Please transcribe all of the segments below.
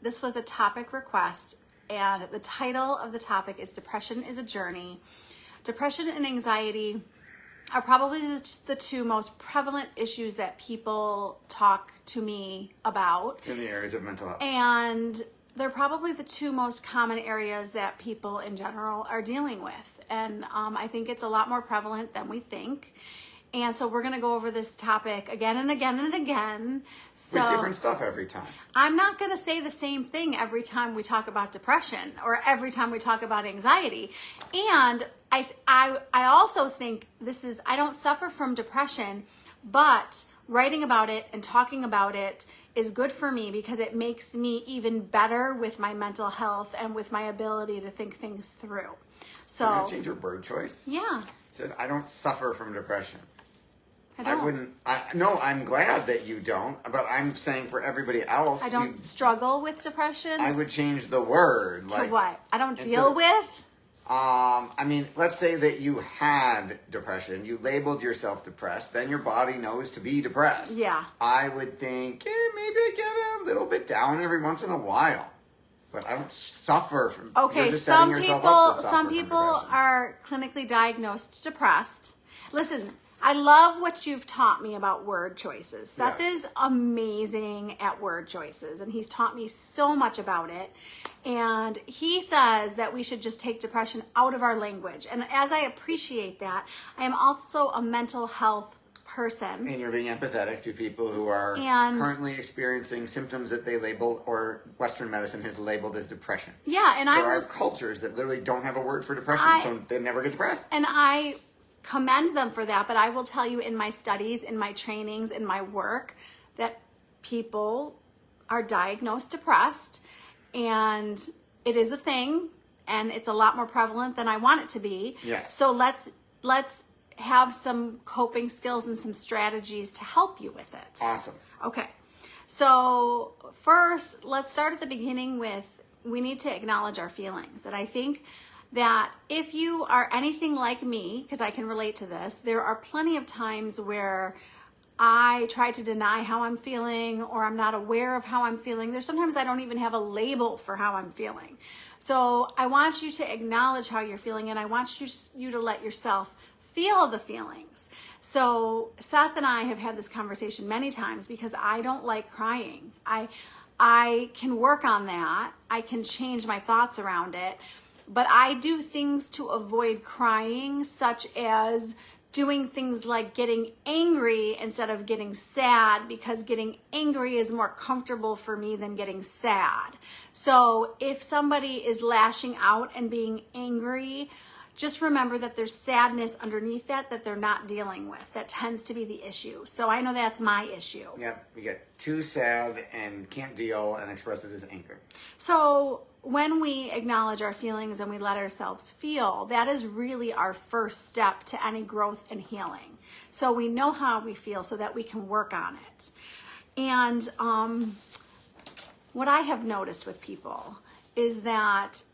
this was a topic request, and the title of the topic is Depression is a Journey. Depression and anxiety are probably the two most prevalent issues that people talk to me about. In the areas of mental health. And they're probably the two most common areas that people in general are dealing with. And I think it's a lot more prevalent than we think. And so we're going to go over this topic again and again and again. So with different stuff every time. I'm not going to say the same thing every time we talk about depression or every time we talk about anxiety. And I also think I don't suffer from depression, but writing about it and talking about it is good for me because it makes me even better with my mental health and with my ability to think things through. So can you change your word choice? Yeah. Said, I don't suffer from depression. I don't. No, I'm glad that you don't, but I'm saying for everybody else. I don't struggle with depression. I would change the word. To what? I don't deal with? I mean, let's say that you had depression, you labeled yourself depressed, then your body knows to be depressed. Yeah. I would think, maybe get a little bit down every once in a while. But I don't suffer from. Okay, some people are clinically diagnosed depressed. Listen, I love what you've taught me about word choices. Seth is amazing at word choices, and he's taught me so much about it. And he says that we should just take depression out of our language. And as I appreciate that, I am also a mental health person. And you're being empathetic to people who are currently experiencing symptoms that they label, or Western medicine has labeled as depression. Yeah, and there are cultures that literally don't have a word for depression, so they never get depressed. And I commend them for that, but I will tell you in my studies, in my trainings, in my work, that people are diagnosed depressed, and it is a thing, and it's a lot more prevalent than I want it to be. Yes. So let's have some coping skills and some strategies to help you with it. Awesome. Okay. So first, let's start at the beginning with, we need to acknowledge our feelings. And I think that if you are anything like me, because I can relate to this, there are plenty of times where I try to deny how I'm feeling, or I'm not aware of how I'm feeling. There's sometimes I don't even have a label for how I'm feeling. So I want you to acknowledge how you're feeling, and I want you to let yourself feel the feelings. So Seth and I have had this conversation many times because I don't like crying. I can work on that. I can change my thoughts around it. But I do things to avoid crying, such as doing things like getting angry instead of getting sad, because getting angry is more comfortable for me than getting sad. So if somebody is lashing out and being angry, just remember that there's sadness underneath that they're not dealing with. That tends to be the issue. So I know that's my issue. Yep, we get too sad and can't deal and express it as anger. So when we acknowledge our feelings and we let ourselves feel, that is really our first step to any growth and healing. So we know how we feel so that we can work on it. And what I have noticed with people is that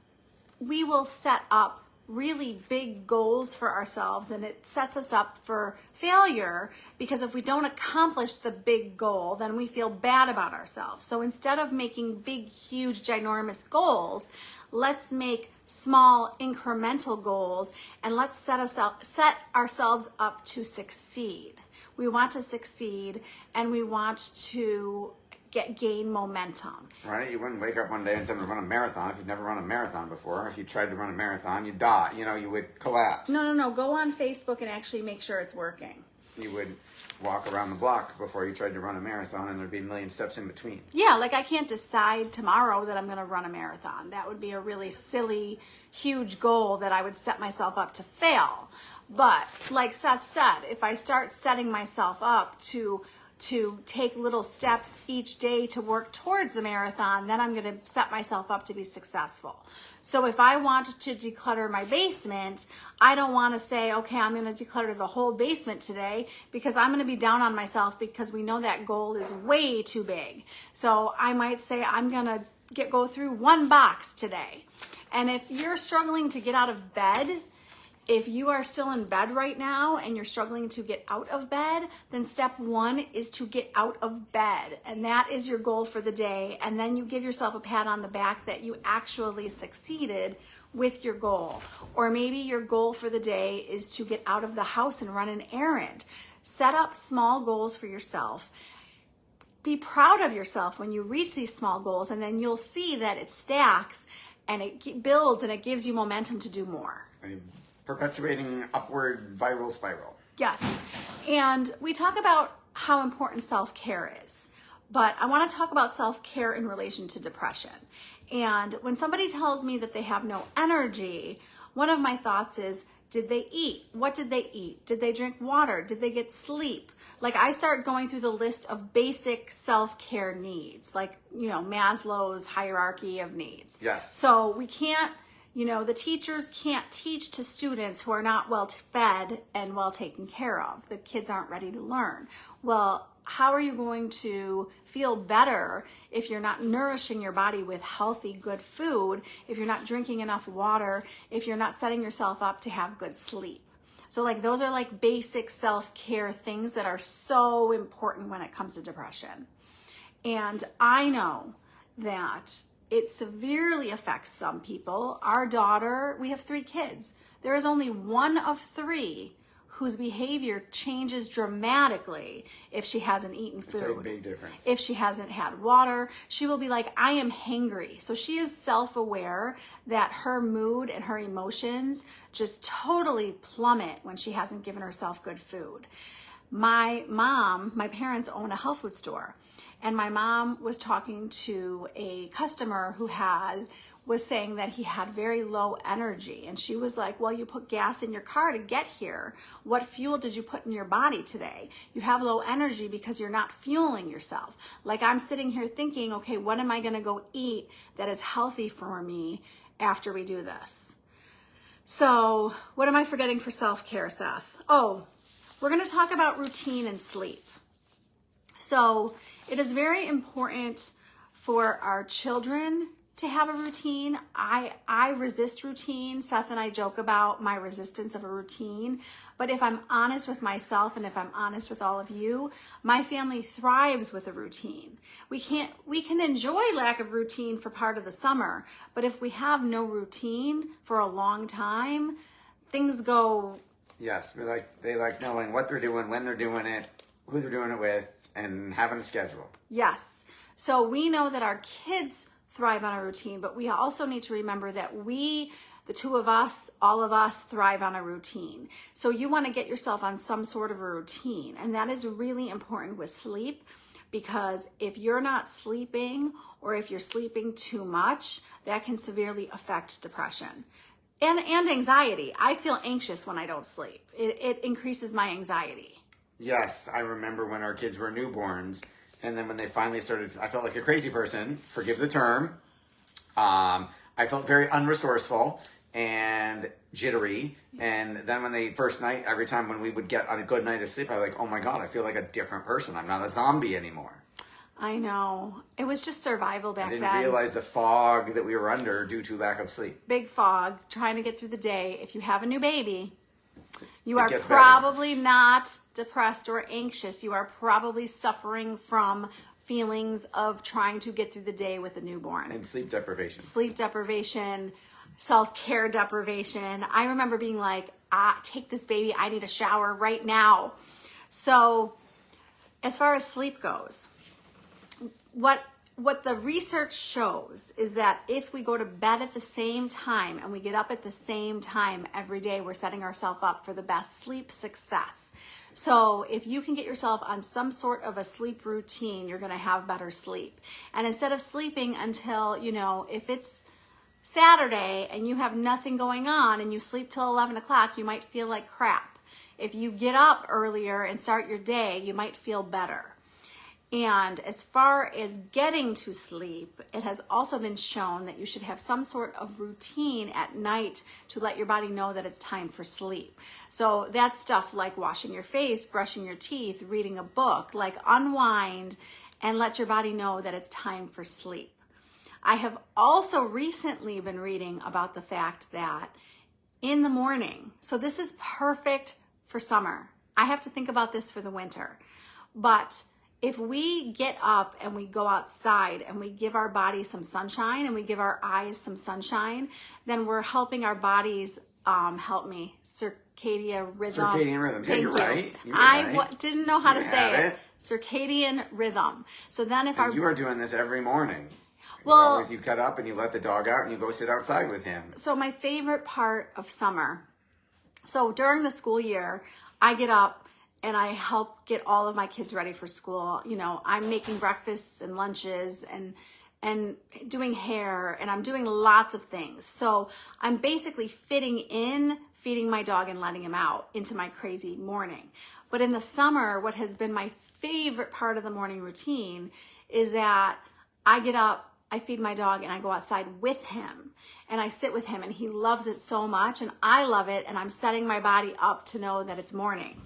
we will set up really big goals for ourselves, and it sets us up for failure, because if we don't accomplish the big goal, then we feel bad about ourselves. So instead of making big, huge, ginormous goals, let's make small incremental goals, and let's set ourselves up to succeed. We want to succeed, and we want to gain momentum. Right? You wouldn't wake up one day and say, I'm going to run a marathon if you've never run a marathon before. If you tried to run a marathon, you'd die. You would collapse. No. Go on Facebook and actually make sure it's working. You would walk around the block before you tried to run a marathon, and there'd be a million steps in between. Yeah, like I can't decide tomorrow that I'm going to run a marathon. That would be a really silly, huge goal that I would set myself up to fail. But like Seth said, if I start setting myself up to take little steps each day to work towards the marathon, then I'm going to set myself up to be successful. So if I want to declutter my basement, I don't want to say, okay, I'm going to declutter the whole basement today, because I'm going to be down on myself, because we know that goal is way too big. So I might say, I'm going to go through one box today. And if you're struggling to get out of bed, if you are still in bed right now and you're struggling to get out of bed, then step 1 is to get out of bed. And that is your goal for the day. And then you give yourself a pat on the back that you actually succeeded with your goal. Or maybe your goal for the day is to get out of the house and run an errand. Set up small goals for yourself. Be proud of yourself when you reach these small goals, and then you'll see that it stacks and it builds and it gives you momentum to do more. Perpetuating upward viral spiral. Yes. And we talk about how important self-care is, but I want to talk about self-care in relation to depression. And when somebody tells me that they have no energy, one of my thoughts is, did they eat? What did they eat? Did they drink water? Did they get sleep? Like, I start going through the list of basic self-care needs, like, Maslow's hierarchy of needs. Yes. So we can't, the teachers can't teach to students who are not well fed and well taken care of. The kids aren't ready to learn. Well, how are you going to feel better if you're not nourishing your body with healthy, good food, if you're not drinking enough water, if you're not setting yourself up to have good sleep? So those are basic self-care things that are so important when it comes to depression. And I know that it severely affects some people. Our daughter, we have 3 kids. There is only 1 of 3 whose behavior changes dramatically if she hasn't eaten food. It's a big difference. If she hasn't had water, she will be like, I am hangry. So she is self-aware that her mood and her emotions just totally plummet when she hasn't given herself good food. My parents own a health food store. And my mom was talking to a customer who was saying that he had very low energy. And she was like, well, you put gas in your car to get here. What fuel did you put in your body today? You have low energy because you're not fueling yourself. Like, I'm sitting here thinking, okay, what am I going to go eat that is healthy for me after we do this? So what am I forgetting for self-care, Seth? Oh, we're going to talk about routine and sleep. So it is very important for our children to have a routine. I resist routine. Seth and I joke about my resistance of a routine. But if I'm honest with myself and if I'm honest with all of you, my family thrives with a routine. We can enjoy lack of routine for part of the summer, but if we have no routine for a long time, things go. Yes, they like knowing what they're doing, when they're doing it, who they're doing it with, and having a schedule. Yes. So we know that our kids thrive on a routine, but we also need to remember that the 2 of us, all of us, thrive on a routine. So you want to get yourself on some sort of a routine, and that is really important with sleep, because if you're not sleeping or if you're sleeping too much, that can severely affect depression and anxiety. I feel anxious when I don't sleep. It increases my anxiety. Yes, I remember when our kids were newborns, and then when they finally started, I felt like a crazy person, forgive the term. I felt very unresourceful and jittery. And then when they first night, every time when we would get on a good night of sleep, I was like, oh my God, I feel like a different person. I'm not a zombie anymore. I know. It was just survival back then. I didn't realize the fog that we were under due to lack of sleep. Big fog, trying to get through the day. If you have a new baby, you are probably not depressed or anxious. You are probably suffering from feelings of trying to get through the day with a newborn. And sleep deprivation. Sleep deprivation, self-care deprivation. I remember being like, take this baby, I need a shower right now. So as far as sleep goes, what the research shows is that if we go to bed at the same time and we get up at the same time every day, we're setting ourselves up for the best sleep success. So if you can get yourself on some sort of a sleep routine, you're going to have better sleep. And instead of sleeping until, if it's Saturday and you have nothing going on and you sleep till 11 o'clock, you might feel like crap. If you get up earlier and start your day, you might feel better. And as far as getting to sleep, it has also been shown that you should have some sort of routine at night to let your body know that it's time for sleep. So that's stuff like washing your face, brushing your teeth, reading a book, like unwind and let your body know that it's time for sleep. I have also recently been reading about the fact that in the morning. So this is perfect for summer. I have to think about this for the winter. But if we get up and we go outside and we give our body some sunshine and we give our eyes some sunshine, then we're helping our bodies, circadian rhythm. Circadian rhythm. Yeah, you're right. I didn't know how to say it. Circadian rhythm. So then if you are doing this every morning. Well, you cut up and you let the dog out and you go sit outside with him. So my favorite part of summer, so during the school year, I get up and I help get all of my kids ready for school. You know, I'm making breakfasts and lunches and doing hair, and I'm doing lots of things. So I'm basically feeding my dog and letting him out into my crazy morning. But in the summer, what has been my favorite part of the morning routine is that I get up, I feed my dog, and I go outside with him and I sit with him, and he loves it so much and I love it, and I'm setting my body up to know that it's morning.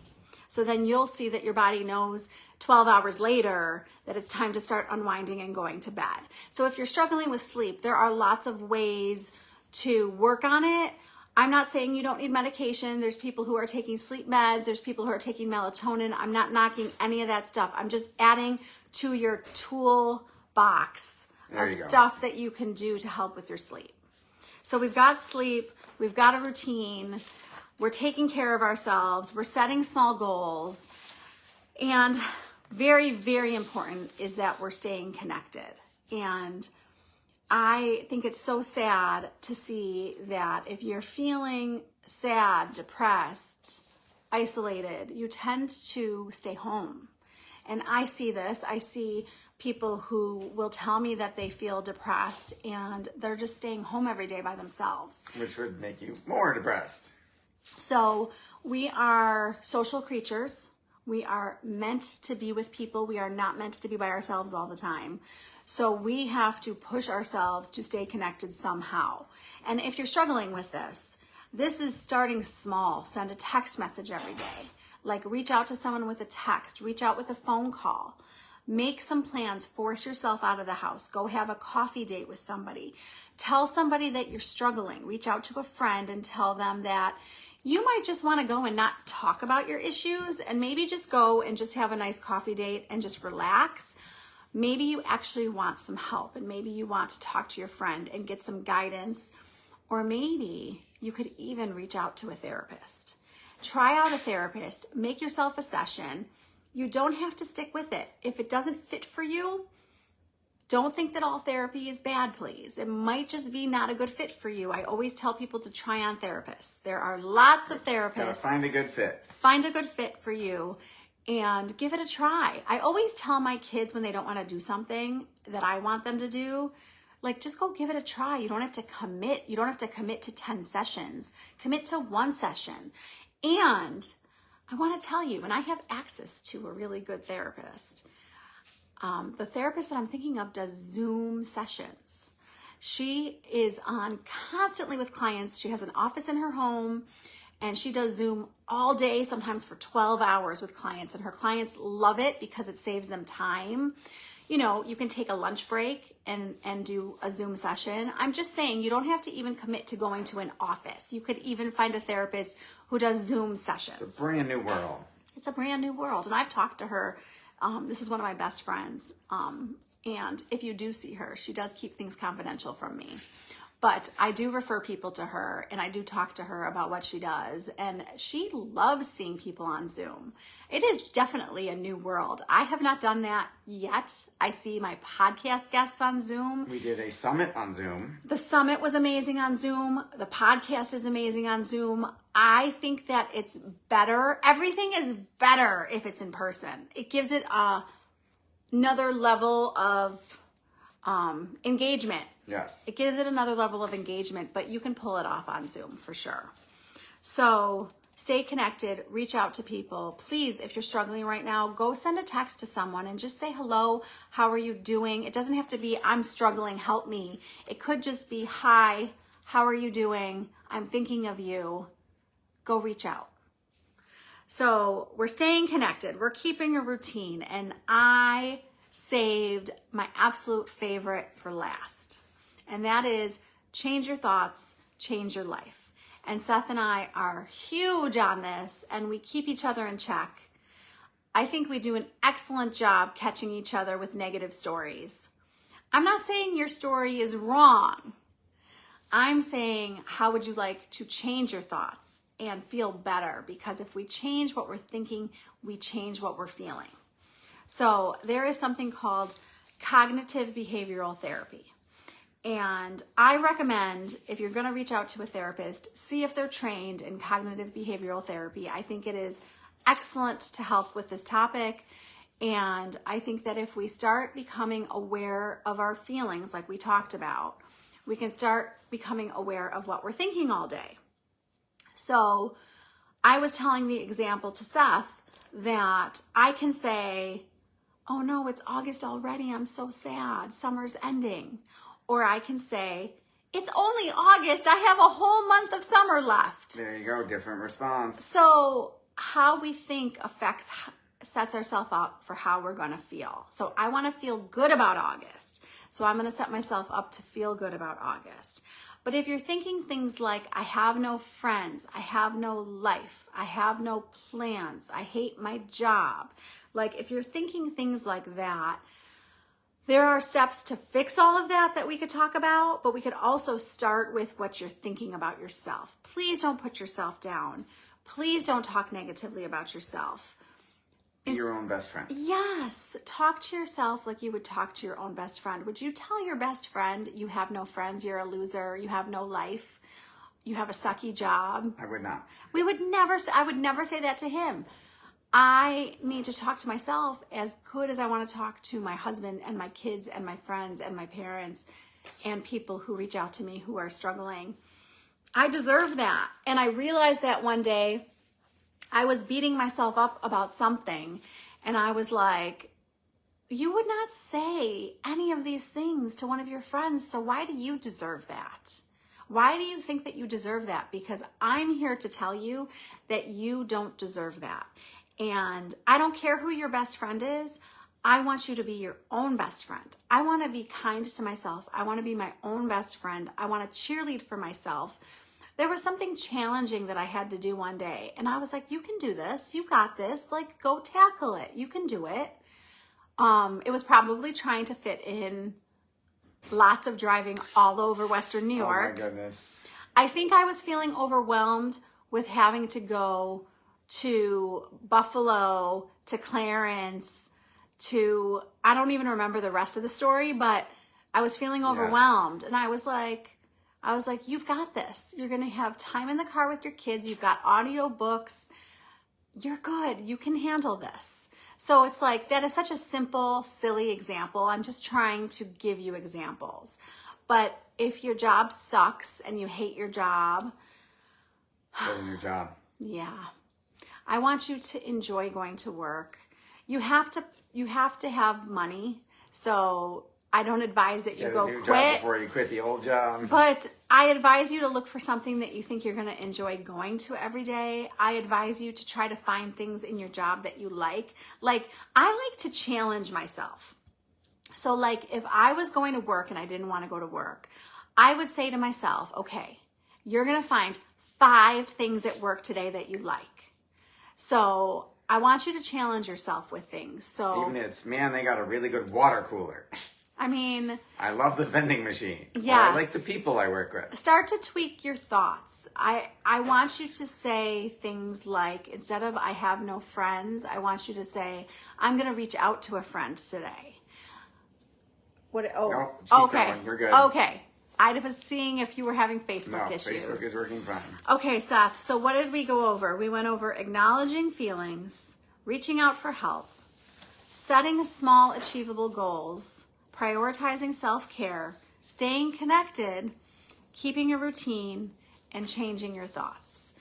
So then you'll see that your body knows 12 hours later that it's time to start unwinding and going to bed. So if you're struggling with sleep, there are lots of ways to work on it. I'm not saying you don't need medication. There's people who are taking sleep meds. There's people who are taking melatonin. I'm not knocking any of that stuff. I'm just adding to your tool box of stuff that you can do to help with your sleep. So we've got sleep, we've got a routine, we're taking care of ourselves, we're setting small goals, and very, very important is that we're staying connected. And I think it's so sad to see that if you're feeling sad, depressed, isolated, you tend to stay home. And I see this. I see people who will tell me that they feel depressed and they're just staying home every day by themselves. Which would make you more depressed. So we are social creatures. We are meant to be with people. We are not meant to be by ourselves all the time. So we have to push ourselves to stay connected somehow. And if you're struggling with this is starting small. Send a text message every day. Like reach out to someone with a text, reach out with a phone call. Make some plans, force yourself out of the house, go have a coffee date with somebody. Tell somebody that you're struggling. Reach out to a friend and tell them that you might just want to go and not talk about your issues and maybe just go and just have a nice coffee date and just relax. Maybe you actually want some help and maybe you want to talk to your friend and get some guidance, or maybe you could even reach out to a therapist. Try out a therapist, make yourself a session. You don't have to stick with it. If it doesn't fit for you, don't think that all therapy is bad, please. It might just be not a good fit for you. I always tell people to try on therapists. There are lots of therapists. Gotta find a good fit. Find a good fit for you and give it a try. I always tell my kids when they don't want to do something that I want them to do, like just go give it a try. You don't have to commit. You don't have to commit to 10 sessions. Commit to one session. And I want to tell you, and I have access to a really good therapist. The therapist that I'm thinking of does Zoom sessions. She is on constantly with clients. She has an office in her home and she does Zoom all day, sometimes for 12 hours with clients. And her clients love it because it saves them time. You know, you can take a lunch break and do a Zoom session. I'm just saying you don't have to even commit to going to an office. You could even find a therapist who does Zoom sessions. It's a brand new world. It's a brand new world. And I've talked to her. This is one of my best friends. And if you do see her, she does keep things confidential from me. But I do refer people to her and I do talk to her about what she does. And she loves seeing people on Zoom. It is definitely a new world. I have not done that yet. I see my podcast guests on Zoom. We did a summit on Zoom. The summit was amazing on Zoom. The podcast is amazing on Zoom. I think that it's better. Everything is better if it's in person. It gives it another level of engagement. Yes. It gives it another level of engagement, but you can pull it off on Zoom for sure. So stay connected, reach out to people. Please, if you're struggling right now, go send a text to someone and just say, hello, how are you doing? It doesn't have to be, I'm struggling, help me. It could just be, hi, how are you doing? I'm thinking of you. Go reach out. So we're staying connected. We're keeping a routine. And I saved my absolute favorite for last. And that is change your thoughts, change your life. and Seth and I are huge on this, and we keep each other in check. I think we do an excellent job catching each other with negative stories. I'm not saying your story is wrong. I'm saying, how would you like to change your thoughts and feel better? Because if we change what we're thinking, we change what we're feeling. So there is something called cognitive behavioral therapy. And I recommend, if you're going to reach out to a therapist, see if they're trained in cognitive behavioral therapy. I think it is excellent to help with this topic. And I think that if we start becoming aware of our feelings, like we talked about, we can start becoming aware of what we're thinking all day. So I was telling the example to Seth that I can say, oh no, it's August already. I'm so sad. Summer's ending. Or I can say, it's only August. I have a whole month of summer left. There you go. Different response. So how we think sets ourselves up for how we're going to feel. So I want to feel good about August. So I'm going to set myself up to feel good about August. But if you're thinking things like, I have no friends, I have no life, I have no plans, I hate my job. Like if you're thinking things like that, there are steps to fix all of that we could talk about, but we could also start with what you're thinking about yourself. Please don't put yourself down. Please don't talk negatively about yourself. Be your own best friend. Yes. Talk to yourself like you would talk to your own best friend. Would you tell your best friend you have no friends, you're a loser, you have no life, you have a sucky job? I would not. I would never say that to him. I need to talk to myself as good as I want to talk to my husband and my kids and my friends and my parents and people who reach out to me who are struggling. I deserve that. And I realized that one day I was beating myself up about something and I was like, you would not say any of these things to one of your friends, so why do you deserve that? Why do you think that you deserve that? Because I'm here to tell you that you don't deserve that. And I don't care who your best friend is. I want you to be your own best friend. I want to be kind to myself. I want to be my own best friend. I want to cheerlead for myself. There was something challenging that I had to do one day. And I was like, you can do this. You got this. Like, go tackle it. You can do it. It was probably trying to fit in lots of driving all over Western New York. Oh my goodness. I think I was feeling overwhelmed with having to go to Buffalo, to Clarence, I don't even remember the rest of the story, but I was feeling overwhelmed. Yes. And I was like, you've got this. You're going to have time in the car with your kids. You've got audio books. You're good. You can handle this. So it's like, that is such a simple, silly example. I'm just trying to give you examples. But if your job sucks and you hate your job. Go to your job. Yeah. I want you to enjoy going to work. You have to have money. So I don't advise that you go quit. Job before you quit the old job. But I advise you to look for something that you think you're going to enjoy going to every day. I advise you to try to find things in your job that you like. Like, I like to challenge myself. So like, if I was going to work and I didn't want to go to work, I would say to myself, okay, you're going to find 5 things at work today that you like. So I want you to challenge yourself with things. So even it's, man, they got a really good water cooler. I mean, I love the vending machine. Yes. I like the people I work with. Start to tweak your thoughts. I want you to say things like, instead of I have no friends, I want you to say, I'm going to reach out to a friend today. What? Oh, nope, keep okay. going. You're good. Okay. I was seeing if you were having Facebook issues. Facebook is working fine. Okay, Seth. So what did we go over? We went over acknowledging feelings, reaching out for help, setting small achievable goals, prioritizing self-care, staying connected, keeping a routine, and changing your thoughts.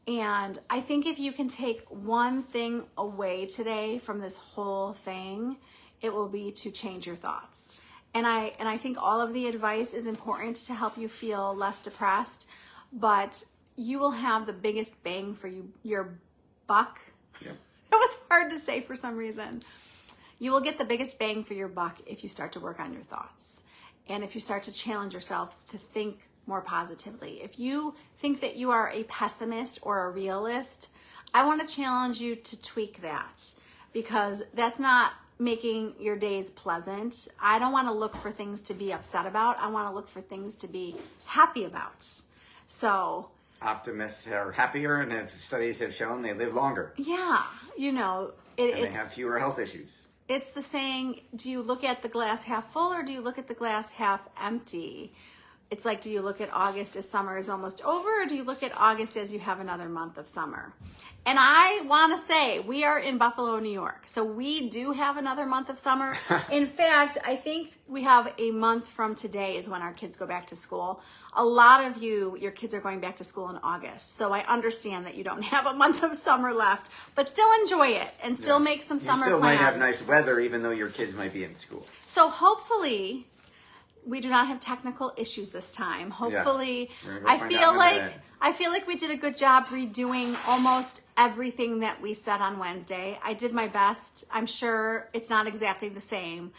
And I think if you can take one thing away today from this whole thing, it will be to change your thoughts. And I think all of the advice is important to help you feel less depressed, but you will have the biggest bang for your buck. Yep. It was hard to say for some reason. You will get the biggest bang for your buck if you start to work on your thoughts. And if you start to challenge yourselves to think more positively. If you think that you are a pessimist or a realist, I want to challenge you to tweak that, because that's not making your days pleasant. I don't want to look for things to be upset about. I want to look for things to be happy about. So optimists are happier, and if studies have shown, they live longer. Yeah, and they have fewer health issues. It's the saying, do you look at the glass half full or do you look at the glass half empty? It's like, do you look at August as summer is almost over, or do you look at August as you have another month of summer? And I want to say, we are in Buffalo, New York, so we do have another month of summer. In fact, I think we have a month from today is when our kids go back to school. A lot of your kids are going back to school in August, so I understand that you don't have a month of summer left, but still enjoy it and still make some summer plans. You still might have nice weather, even though your kids might be in school. So hopefully we do not have technical issues this time. Hopefully, yes. I feel like we did a good job redoing almost everything that we said on Wednesday. I did my best. I'm sure it's not exactly the same,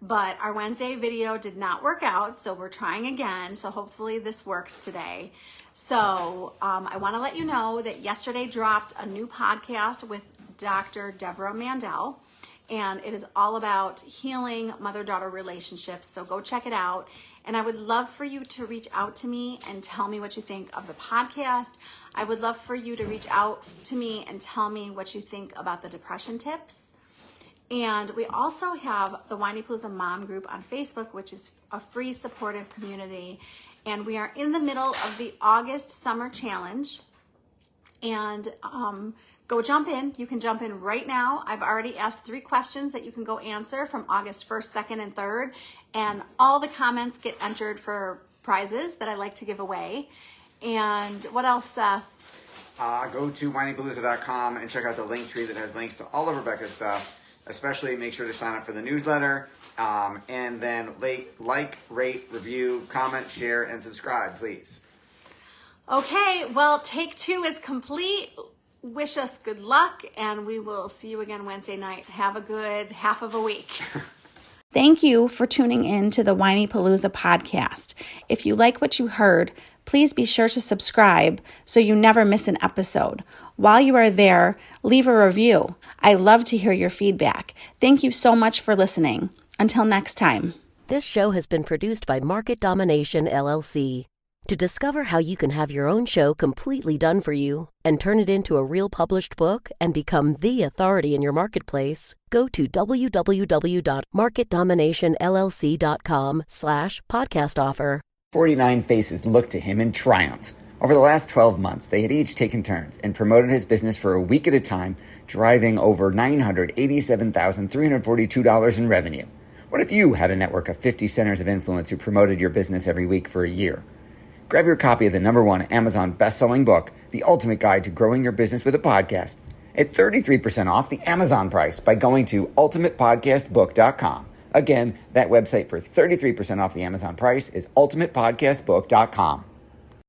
but our Wednesday video did not work out, so we're trying again. So hopefully this works today. So I want to let you know that yesterday dropped a new podcast with Dr. Deborah Mandel. And it is all about healing mother-daughter relationships. So go check it out. And I would love for you to reach out to me and tell me what you think of the podcast. I would love for you to reach out to me and tell me what you think about the depression tips. And we also have the Whinypaluza Mom group on Facebook, which is a free supportive community. And we are in the middle of the August Summer Challenge. And go jump in. You can jump in right now. I've already asked 3 questions that you can go answer from August 1st, 2nd, and 3rd. And all the comments get entered for prizes that I like to give away. And what else, Seth? Go to whinypaluza.com and check out the link tree that has links to all of Rebecca's stuff. Especially make sure to sign up for the newsletter. And then like, rate, review, comment, share, and subscribe, please. Okay, well, take 2 is complete. Wish us good luck, and we will see you again Wednesday night. Have a good half of a week. Thank you for tuning in to the Whinypaluza podcast. If you like what you heard, please be sure to subscribe so you never miss an episode. While you are there, leave a review. I love to hear your feedback. Thank you so much for listening. Until next time. This show has been produced by Market Domination, LLC. To discover how you can have your own show completely done for you and turn it into a real published book and become the authority in your marketplace, go to www.marketdominationllc.com/podcast offer. 49 faces looked to him in triumph. Over the last 12 months, they had each taken turns and promoted his business for a week at a time, driving over $987,342 in revenue. What if you had a network of 50 centers of influence who promoted your business every week for a year? Grab your copy of the #1 Amazon best-selling book, The Ultimate Guide to Growing Your Business with a Podcast, at 33% off the Amazon price by going to ultimatepodcastbook.com. Again, that website for 33% off the Amazon price is ultimatepodcastbook.com.